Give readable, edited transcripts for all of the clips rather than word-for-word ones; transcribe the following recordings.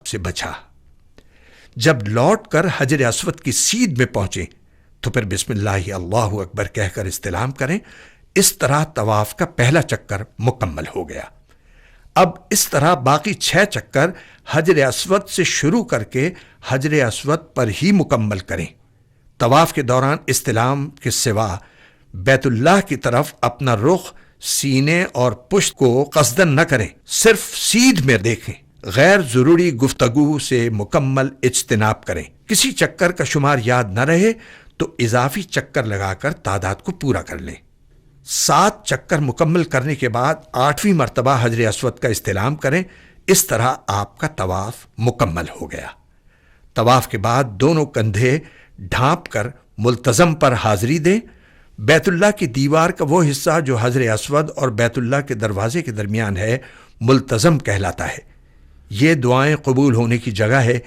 سے بچا۔ جب لوٹ کر حجر اسود کی سیدھ میں پہنچے تو پھر بسم اللہ اللہ اکبر کہہ کر استلام کریں۔ اس طرح طواف کا پہلا چکر مکمل ہو گیا۔ اب اس طرح باقی 6 چکر حجر اسود سے شروع کر کے حجر اسود پر ہی مکمل کریں۔ طواف کے دوران استلام کے سوا بیت اللہ کی طرف اپنا رخ سینے اور پشت کو قصدن نہ کریں، صرف سیدھ میں دیکھیں۔ غیر ضروری گفتگو سے مکمل اجتناب کریں۔ کسی چکر کا شمار یاد نہ رہے تو اضافی چکر لگا کر تعداد کو پورا کر لیں۔ 7 چکر مکمل کرنے کے بعد 8ویں مرتبہ حجر اسود کا استلام کریں۔ اس طرح آپ کا طواف مکمل ہو گیا۔ طواف کے بعد دونوں کندھے ڈھانپ کر ملتزم پر حاضری دیں۔ بیت اللہ کی دیوار کا وہ حصہ جو حجر اسود اور بیت اللہ کے دروازے کے درمیان ہے ملتزم کہلاتا ہے۔ یہ دعائیں قبول ہونے کی جگہ ہے۔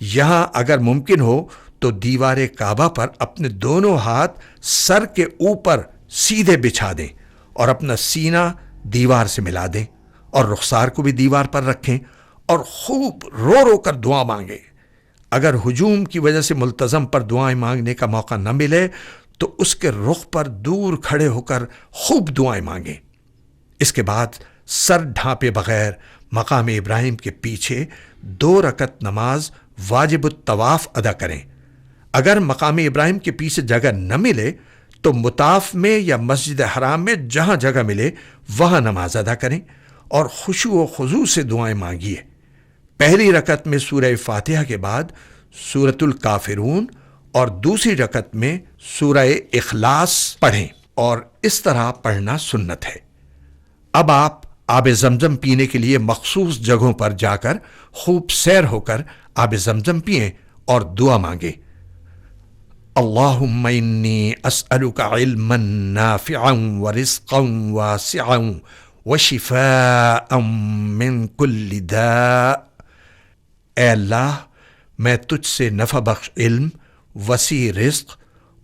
یہاں اگر ممکن ہو تو دیوار کعبہ پر اپنے دونوں ہاتھ سر کے اوپر سیدھے بچھا دیں اور اپنا سینہ دیوار سے ملا دیں اور رخسار کو بھی دیوار پر رکھیں اور خوب رو رو کر دعا مانگیں۔ اگر ہجوم کی وجہ سے ملتزم پر دعائیں مانگنے کا موقع نہ ملے تو اس کے رخ پر دور کھڑے ہو کر خوب دعائیں مانگیں۔ اس کے بعد سر ڈھانپے بغیر مقام ابراہیم کے پیچھے 2 رکعت نماز واجب الطواف ادا کریں۔ اگر مقام ابراہیم کے پیچھے جگہ نہ ملے تو مطاف میں یا مسجد حرام میں جہاں جگہ ملے وہاں نماز ادا کریں اور خشوع و خضوع سے دعائیں مانگیے۔ پہلی رکعت میں سورہ فاتحہ کے بعد سورۃ الکافرون اور دوسری رکعت میں سورہ اخلاص پڑھیں اور اس طرح پڑھنا سنت ہے۔ اب آپ آب زمزم پینے کے لیے مخصوص جگہوں پر جا کر خوب سیر ہو کر آب زمزم پئیں اور دعا مانگیں۔ اللہم انی اسألک علما نافعا ورزقا واسعا وشفاء من کل داء۔ اے اللہ، میں تجھ سے نفع بخش علم، وسیع رزق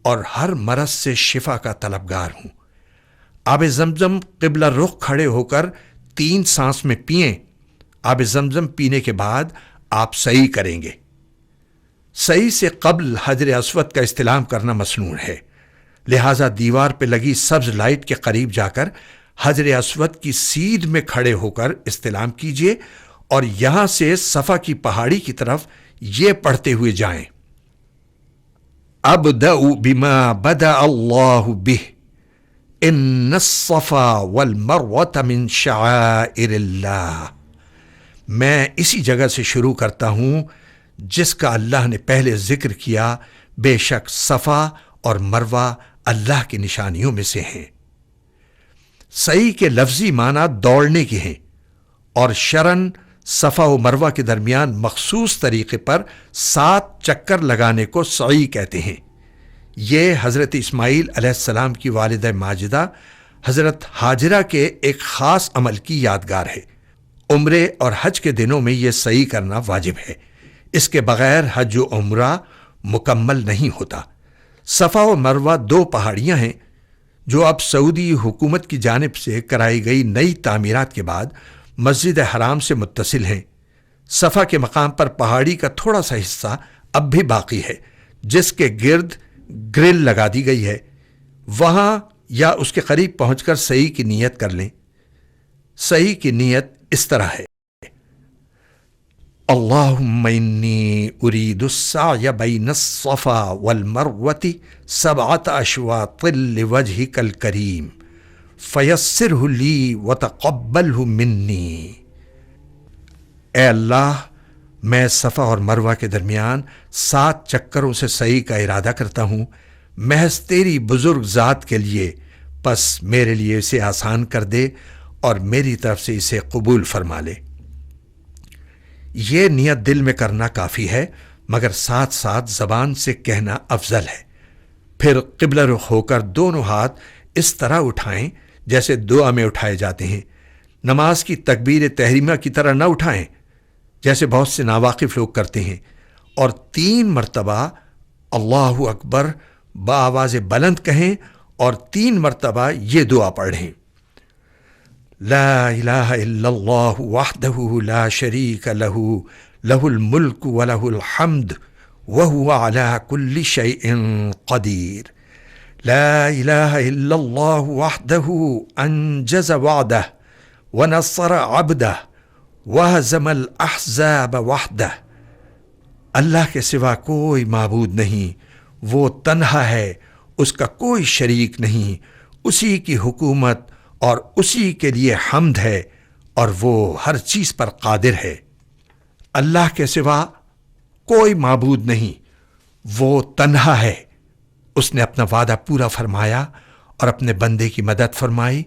اور ہر مرض سے شفا کا طلبگار ہوں۔ آب زمزم قبلہ رخ کھڑے ہو کر 3 سانس میں پئیں۔ آب زمزم پینے کے بعد آپ سعی کریں گے۔ سعی سے قبل حجر اسود کا استلام کرنا مسنون ہے، لہٰذا دیوار پہ لگی سبز لائٹ کے قریب جا کر حجر اسود کی سیدھ میں کھڑے ہو کر استلام کیجیے اور یہاں سے صفا کی پہاڑی کی طرف یہ پڑھتے ہوئے جائیں: ابدأ بما بدأ اللہ بہ ان الصفا والمروة من شعائر اللہ۔ میں اسی جگہ سے شروع کرتا ہوں جس کا اللہ نے پہلے ذکر کیا، بے شک صفا اور مروہ اللہ کی نشانیوں میں سے ہیں۔ سعی کے لفظی معنی دوڑنے کے ہیں اور شرعاً صفا و مروہ کے درمیان مخصوص طریقے پر 7 چکر لگانے کو سعی کہتے ہیں۔ یہ حضرت اسماعیل علیہ السلام کی والدہ ماجدہ حضرت ہاجرہ کے ایک خاص عمل کی یادگار ہے۔ عمرے اور حج کے دنوں میں یہ سعی کرنا واجب ہے، اس کے بغیر حج و عمرہ مکمل نہیں ہوتا۔ صفا و مروہ 2 پہاڑیاں ہیں جو اب سعودی حکومت کی جانب سے کرائی گئی نئی تعمیرات کے بعد مسجد حرام سے متصل ہیں۔ صفا کے مقام پر پہاڑی کا تھوڑا سا حصہ اب بھی باقی ہے جس کے گرد گرل لگا دی گئی ہے۔ وہاں یا اس کے قریب پہنچ کر سعی کی نیت کر لیں۔ سعی کی نیت اس طرح ہے: اللہم انی ارید السعی بین الصفا والمروة 7 اشواط لوجہک الکریم فیسرہ لی وتقبلہ منی۔ اے اللہ، میں صفا اور مروہ کے درمیان 7 چکروں سے سعی کا ارادہ کرتا ہوں، محض تیری بزرگ ذات کے لیے، پس میرے لیے اسے آسان کر دے اور میری طرف سے اسے قبول فرما لے۔ یہ نیت دل میں کرنا کافی ہے، مگر ساتھ ساتھ زبان سے کہنا افضل ہے۔ پھر قبلہ رخ ہو کر دونوں ہاتھ اس طرح اٹھائیں جیسے دعا میں اٹھائے جاتے ہیں۔ نماز کی تکبیر تحریمہ کی طرح نہ اٹھائیں جیسے بہت سے ناواقف لوگ کرتے ہیں، اور 3 مرتبہ اللہ اکبر بآواز بلند کہیں اور 3 مرتبہ یہ دعا پڑھیں: لا الہ الا اللہ وحدہ لا شریک لہ لہ الملک ولہ الحمد وہو علی کل شیء قدیر لا الہ الا اللہ وحدہ انجز وعدہ ونصر عبدہ وہزم الاحزاب وحدہ۔ اللہ کے سوا کوئی معبود نہیں، وہ تنہا ہے، اس کا کوئی شریک نہیں، اسی کی حکومت اور اسی کے لیے حمد ہے، اور وہ ہر چیز پر قادر ہے۔ اللہ کے سوا کوئی معبود نہیں، وہ تنہا ہے، اس نے اپنا وعدہ پورا فرمایا اور اپنے بندے کی مدد فرمائی،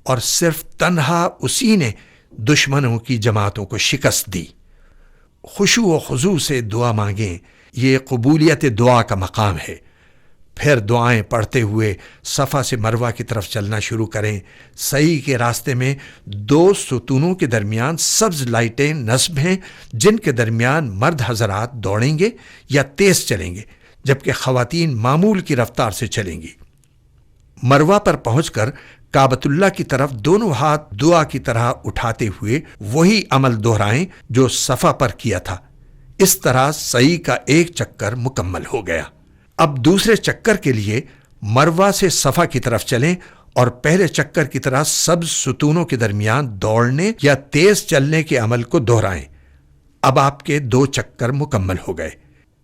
اور صرف تنہا اسی نے دشمنوں کی جماعتوں کو شکست دی۔ خشوع و خضوع سے دعا مانگیں، یہ قبولیت دعا کا مقام ہے۔ پھر دعائیں پڑھتے ہوئے صفا سے مروہ کی طرف چلنا شروع کریں۔ سعی کے راستے میں 2 ستونوں کے درمیان سبز لائٹیں نصب ہیں، جن کے درمیان مرد حضرات دوڑیں گے یا تیز چلیں گے، جبکہ خواتین معمول کی رفتار سے چلیں گی۔ مروہ پر پہنچ کر کعبۃ اللہ کی طرف دونوں ہاتھ دعا کی طرح اٹھاتے ہوئے وہی عمل دہرائیں جو صفا پر کیا تھا۔ اس طرح سعی کا ایک چکر مکمل ہو گیا۔ اب دوسرے چکر کے لیے مروہ سے صفا کی طرف چلیں اور پہلے چکر کی طرح سبز ستونوں کے درمیان دوڑنے یا تیز چلنے کے عمل کو دہرائیں۔ اب آپ کے 2 چکر مکمل ہو گئے۔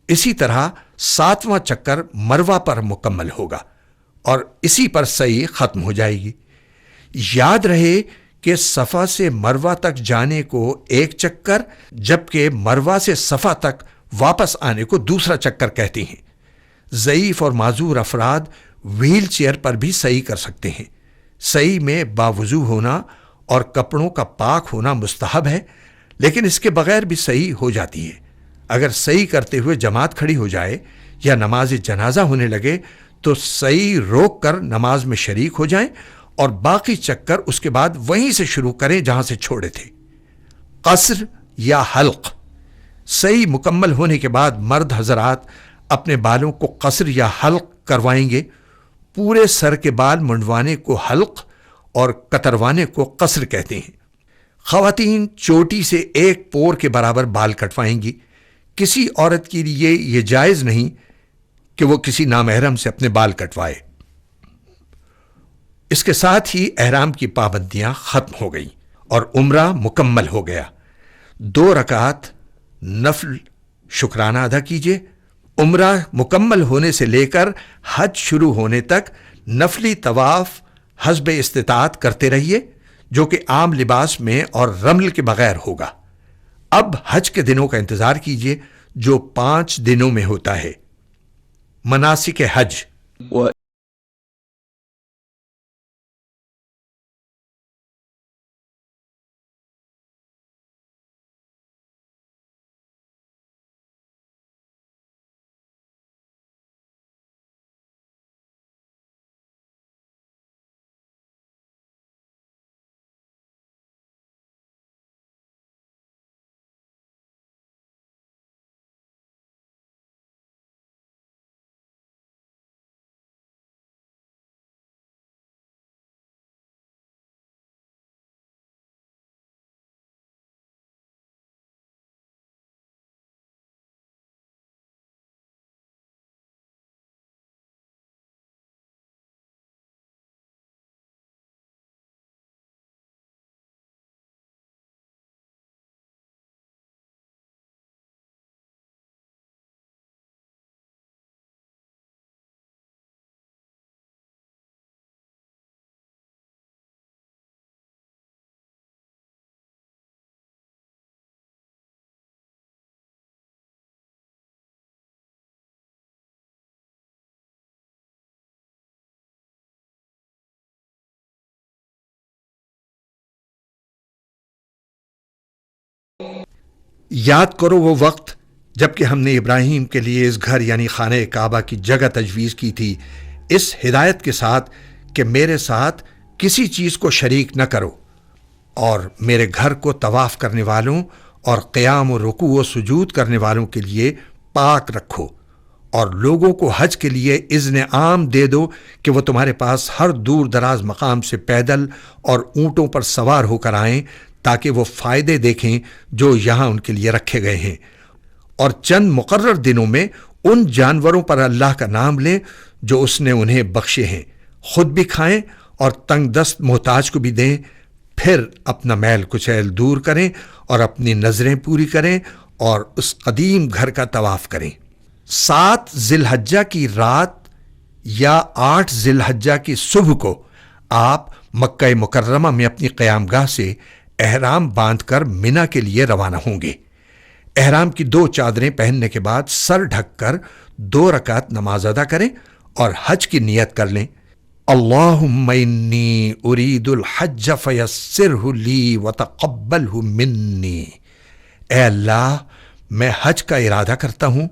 اسی طرح 7واں چکر مروہ پر مکمل ہوگا اور اسی پر سعی ختم ہو جائے گی۔ یاد رہے کہ صفا سے مروہ تک جانے کو ایک چکر، جبکہ مروہ سے صفا تک واپس آنے کو دوسرا چکر کہتے ہیں۔ ضعیف اور معذور افراد وہیل چیئر پر بھی سعی کر سکتے ہیں۔ سعی میں باوضو ہونا اور کپڑوں کا پاک ہونا مستحب ہے، لیکن اس کے بغیر بھی سعی ہو جاتی ہے۔ اگر سعی کرتے ہوئے جماعت کھڑی ہو جائے یا نماز جنازہ ہونے لگے تو سعی روک کر نماز میں شریک ہو جائیں اور باقی چکر اس کے بعد وہیں سے شروع کریں جہاں سے چھوڑے تھے۔ قصر یا حلق۔ سعی مکمل ہونے کے بعد مرد حضرات اپنے بالوں کو قصر یا حلق کروائیں گے۔ پورے سر کے بال منڈوانے کو حلق اور کتروانے کو قصر کہتے ہیں۔ خواتین چوٹی سے 1 پور کے برابر بال کٹوائیں گی۔ کسی عورت کے لیے یہ جائز نہیں کہ وہ کسی نامحرم سے اپنے بال کٹوائے۔ اس کے ساتھ ہی احرام کی پابندیاں ختم ہو گئیں اور عمرہ مکمل ہو گیا۔ 2 رکعت نفل شکرانہ ادا کیجیے۔ عمرہ مکمل ہونے سے لے کر حج شروع ہونے تک نفلی طواف حسب استطاعت کرتے رہیے، جو کہ عام لباس میں اور رمل کے بغیر ہوگا۔ اب حج کے دنوں کا انتظار کیجیے جو 5 دنوں میں ہوتا ہے۔ مناسک حج۔ یاد کرو وہ وقت جب کہ ہم نے ابراہیم کے لیے اس گھر یعنی خانہ کعبہ کی جگہ تجویز کی تھی، اس ہدایت کے ساتھ کہ میرے ساتھ کسی چیز کو شریک نہ کرو، اور میرے گھر کو طواف کرنے والوں اور قیام و رکوع و سجود کرنے والوں کے لیے پاک رکھو، اور لوگوں کو حج کے لیے اذن عام دے دو کہ وہ تمہارے پاس ہر دور دراز مقام سے پیدل اور اونٹوں پر سوار ہو کر آئیں تاکہ وہ فائدے دیکھیں جو یہاں ان کے لیے رکھے گئے ہیں، اور چند مقرر دنوں میں ان جانوروں پر اللہ کا نام لیں جو اس نے انہیں بخشے ہیں، خود بھی کھائیں اور تنگ دست محتاج کو بھی دیں، پھر اپنا میل کچیل دور کریں اور اپنی نظریں پوری کریں اور اس قدیم گھر کا طواف کریں۔ 7 ذی الحجہ کی رات یا 8 ذی الحجہ کی صبح کو آپ مکہ مکرمہ میں اپنی قیام گاہ سے احرام باندھ کر منا کے لیے روانہ ہوں گے۔ احرام کی 2 چادریں پہننے کے بعد سر ڈھک کر 2 رکعت نماز ادا کریں اور حج کی نیت کر لیں۔ اللہم انی ارید الحج فیسرہ لی وتقبلہ منی، اے اللہ میں حج کا ارادہ کرتا ہوں،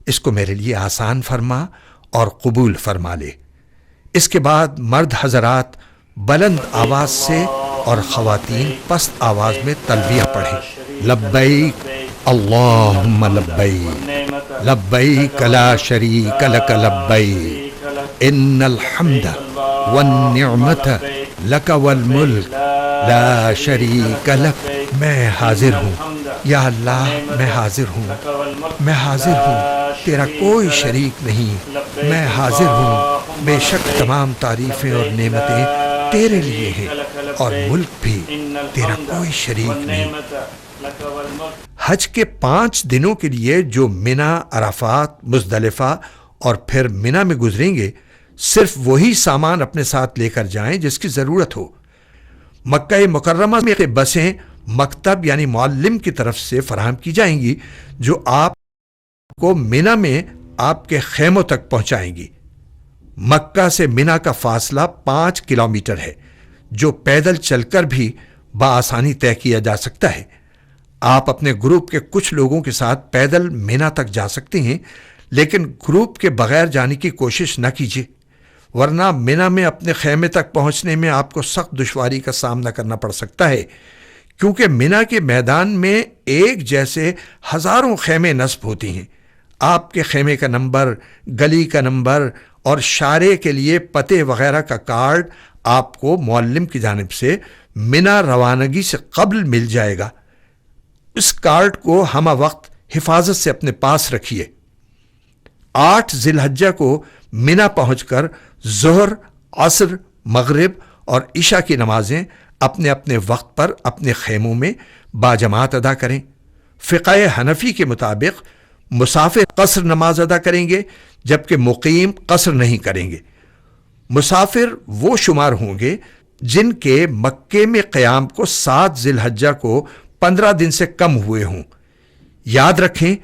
اس کو میرے لیے آسان فرما اور قبول فرما لے۔ اس کے بعد مرد حضرات بلند آواز سے اور خواتین پست آواز میں تلبیہ پڑھیں، لبیک اللہم لبیک لبیک لا شریک لک لبیک ان الحمد والنعمت لک والملک لا شریک لک۔ میں حاضر ہوں یا اللہ، میں حاضر ہوں، میں حاضر ہوں، تیرا کوئی شریک نہیں، میں حاضر ہوں، بے شک تمام تعریفیں اور نعمتیں تیرے لیے ہیں اور ملک بھی تیرا کوئی شریک نہیں۔ حج کے 5 دنوں کے لیے جو منا، عرفات، مزدلفہ اور پھر منا میں گزریں گے، صرف وہی سامان اپنے ساتھ لے کر جائیں جس کی ضرورت ہو۔ مکہ مکرمہ میں بسیں مکتب یعنی معلم کی طرف سے فراہم کی جائیں گی جو آپ کو منا میں آپ کے خیموں تک پہنچائیں گی۔ مکہ سے منا کا فاصلہ 5 کلومیٹر ہے، جو پیدل چل کر بھی بآسانی طے کیا جا سکتا ہے۔ آپ اپنے گروپ کے کچھ لوگوں کے ساتھ پیدل منا تک جا سکتے ہیں، لیکن گروپ کے بغیر جانے کی کوشش نہ کیجیے، ورنہ منا میں اپنے خیمے تک پہنچنے میں آپ کو سخت دشواری کا سامنا کرنا پڑ سکتا ہے، کیونکہ منا کے میدان میں ایک جیسے ہزاروں خیمے نصب ہوتی ہیں۔ آپ کے خیمے کا نمبر، گلی کا نمبر اور شارے کے لیے پتے وغیرہ کا کارڈ آپ کو معلم کی جانب سے منا روانگی سے قبل مل جائے گا۔ اس کارڈ کو ہمہ وقت حفاظت سے اپنے پاس رکھیے۔ 8 ذی الحجہ کو منا پہنچ کر ظہر، عصر، مغرب اور عشاء کی نمازیں اپنے اپنے وقت پر اپنے خیموں میں باجماعت ادا کریں۔ فقہ حنفی کے مطابق مسافر قصر نماز ادا کریں گے، جبکہ مقیم قصر نہیں کریں گے۔ مسافر وہ شمار ہوں گے جن کے مکے میں قیام کو 7 ذی الحجہ کو 15 دن سے کم ہوئے ہوں۔ یاد رکھیں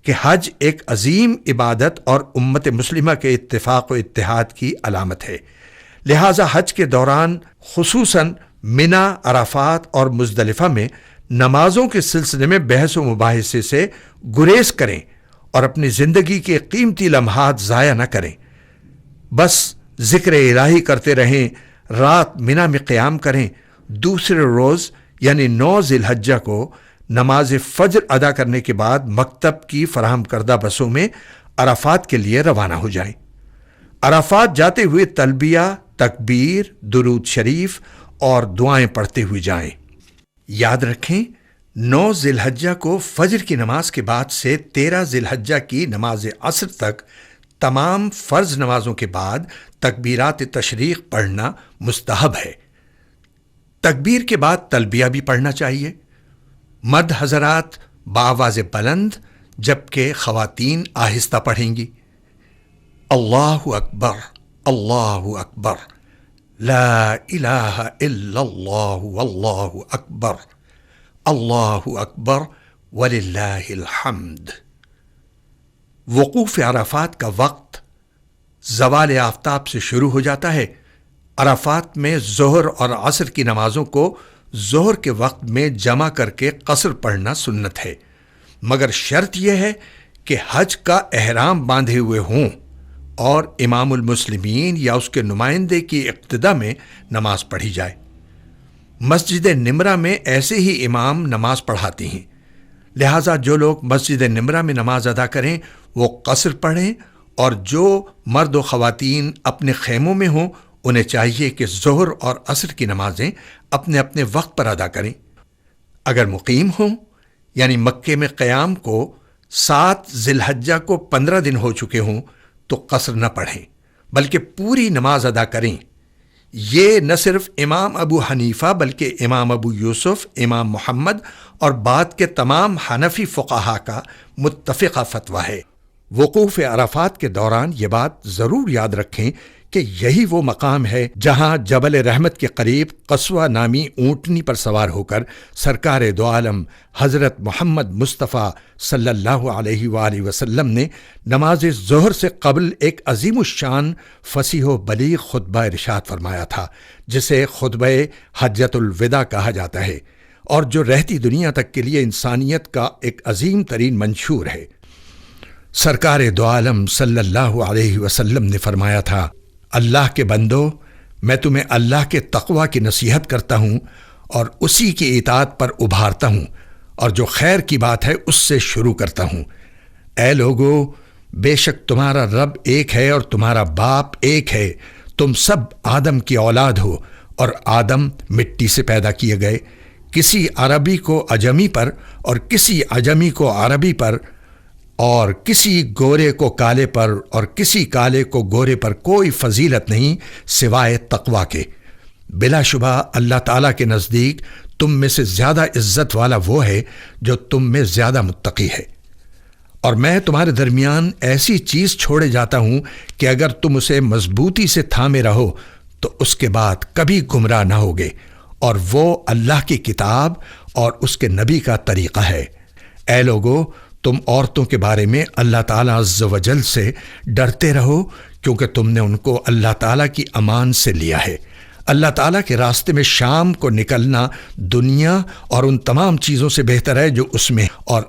کہ حج ایک عظیم عبادت اور امت مسلمہ کے اتفاق و اتحاد کی علامت ہے، لہٰذا حج کے دوران خصوصاً منا، عرفات اور مزدلفہ میں نمازوں کے سلسلے میں بحث و مباحثے سے گریز کریں اور اپنی زندگی کے قیمتی لمحات ضائع نہ کریں۔ بس ذکر الہی کرتے رہیں، رات منا میں قیام کریں، دوسرے روز یعنی 9 ذی الحجہ کو نماز فجر ادا کرنے کے بعد مکتب کی فراہم کردہ بسوں میں عرفات کے لیے روانہ ہو جائیں۔ عرفات جاتے ہوئے تلبیہ، تکبیر، درود شریف اور دعائیں پڑھتے ہوئے جائیں۔ یاد رکھیں 9 ذی الحجہ کو فجر کی نماز کے بعد سے 13 ذی الحجہ کی نماز عصر تک تمام فرض نمازوں کے بعد تکبیرات تشریق پڑھنا مستحب ہے۔ تکبیر کے بعد تلبیہ بھی پڑھنا چاہیے۔ مرد حضرات بآواز بلند جبکہ خواتین آہستہ پڑھیں گی۔ اللہ اکبر، اللہ اکبر، لا الہ الا اللہ واللہ اکبر، اللہ اکبر وللہ الحمد۔ وقوف عرفات کا وقت زوال آفتاب سے شروع ہو جاتا ہے۔ عرفات میں ظہر اور عصر کی نمازوں کو ظہر کے وقت میں جمع کر کے قصر پڑھنا سنت ہے، مگر شرط یہ ہے کہ حج کا احرام باندھے ہوئے ہوں اور امام المسلمین یا اس کے نمائندے کی اقتداء میں نماز پڑھی جائے۔ مسجد نمرہ میں ایسے ہی امام نماز پڑھاتی ہیں، لہٰذا جو لوگ مسجد نمرہ میں نماز ادا کریں وہ قصر پڑھیں، اور جو مرد و خواتین اپنے خیموں میں ہوں انہیں چاہیے کہ ظہر اور عصر کی نمازیں اپنے اپنے وقت پر ادا کریں۔ اگر مقیم ہوں یعنی مکے میں قیام کو 7 ذی الحجہ کو 15 دن ہو چکے ہوں تو قصر نہ پڑھیں بلکہ پوری نماز ادا کریں۔ یہ نہ صرف امام ابو حنیفہ بلکہ امام ابو یوسف، امام محمد اور بعد کے تمام حنفی فقہا کا متفقہ فتویٰ ہے۔ وقوف عرفات کے دوران یہ بات ضرور یاد رکھیں کہ یہی وہ مقام ہے جہاں جبل رحمت کے قریب قصوہ نامی اونٹنی پر سوار ہو کر سرکار دو عالم حضرت محمد مصطفیٰ صلی اللہ علیہ وآلہ وسلم نے نماز ظہر سے قبل ایک عظیم الشان فصیح و بلیغ خطبہ ارشاد فرمایا تھا، جسے خطبہ حجۃ الوداع کہا جاتا ہے اور جو رہتی دنیا تک کے لیے انسانیت کا ایک عظیم ترین منشور ہے۔ سرکار دو عالم صلی اللہ علیہ وسلم نے فرمایا تھا، اللہ کے بندو، میں تمہیں اللہ کے تقوی کی نصیحت کرتا ہوں اور اسی کی اطاعت پر ابھارتا ہوں، اور جو خیر کی بات ہے اس سے شروع کرتا ہوں۔ اے لوگو، بے شک تمہارا رب ایک ہے اور تمہارا باپ ایک ہے، تم سب آدم کی اولاد ہو اور آدم مٹی سے پیدا کیے گئے۔ کسی عربی کو عجمی پر اور کسی عجمی کو عربی پر اور کسی گورے کو کالے پر اور کسی کالے کو گورے پر کوئی فضیلت نہیں سوائے تقوی کے۔ بلا شبہ اللہ تعالیٰ کے نزدیک تم میں سے زیادہ عزت والا وہ ہے جو تم میں زیادہ متقی ہے۔ اور میں تمہارے درمیان ایسی چیز چھوڑے جاتا ہوں کہ اگر تم اسے مضبوطی سے تھامے رہو تو اس کے بعد کبھی گمراہ نہ ہوگے، اور وہ اللہ کی کتاب اور اس کے نبی کا طریقہ ہے۔ اے لوگو، تم عورتوں کے بارے میں اللہ تعالیٰ عز و جل سے ڈرتے رہو، کیونکہ تم نے ان کو اللہ تعالیٰ کی امان سے لیا ہے۔ اللہ تعالیٰ کے راستے میں شام کو نکلنا دنیا اور ان تمام چیزوں سے بہتر ہے جو اس میں، اور